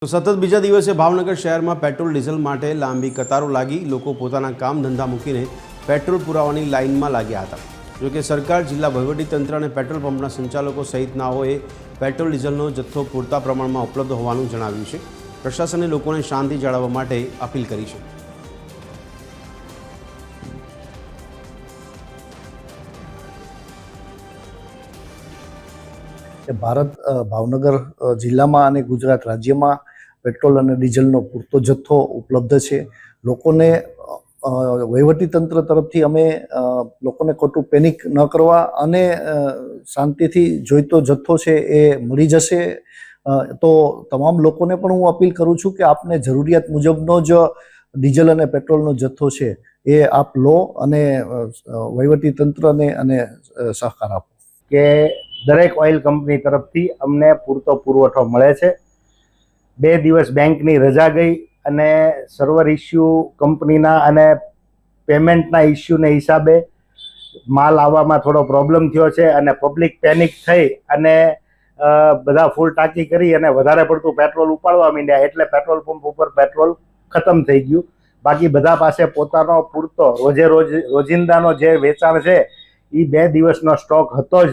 તો સતત બીજા દિવસે ભાવનગર શહેરમાં પેટ્રોલ ડીઝલ માટે લાંબી કતારો લાગી લોકો પોતાના કામ ધંધા મૂકીને પેટ્રોલ પુરાવાની લાઇનમાં લાગ્યા હતા। જોકે સરકાર, જિલ્લા વહીવટીતંત્ર અને પેટ્રોલ પંપના સંચાલકો સહિતનાઓએ પેટ્રોલ ડીઝલનો જથ્થો પૂરતા પ્રમાણમાં ઉપલબ્ધ હોવાનું જણાવ્યું છે। પ્રશાસને લોકોને શાંતિ જાળવવા માટે અપીલ કરી છે। ભારત ભાવનગર જિલ્લામાં અને ગુજરાત રાજ્યમાં પેટ્રોલ અને ડીઝલનો પૂરતો જથ્થો ઉપલબ્ધ છે। લોકોને વહીવટીતંત્ર તરફથી અમે લોકોને ખોટું પેનિક ન કરવા અને શાંતિથી જોઈતો જથ્થો છે એ મળી જશે। તો તમામ લોકોને પણ હું અપીલ કરું છું કે આપને જરૂરિયાત મુજબનો જ ડીઝલ અને પેટ્રોલનો જથ્થો છે એ આપ લો અને વહીવટીતંત્રને અને સહકાર આપો। કે દરેક ઓઇલ કંપની તરફથી અમને પૂરતો પુરવઠો મળે છે। 2 દિવસ બેંકની રજા ગઈ અને સર્વર ઇસ્યુ કંપનીના અને પેમેન્ટના ઇસ્યુને હિસાબે માલ આવવામાં થોડો પ્રોબ્લેમ થયો છે અને પબ્લિક પેનિક થઈ અને બધા ફૂલ ટાંકી કરી અને વધારે પડતું પેટ્રોલ ઉપાડવા માંડ્યા, એટલે પેટ્રોલ પંપ ઉપર પેટ્રોલ ખતમ થઈ ગયું। બાકી બધા પાસે પોતાનો પૂરતો રોજિંદાનો જે વેચાણ છે એ 2 દિવસનો સ્ટોક હતો જ।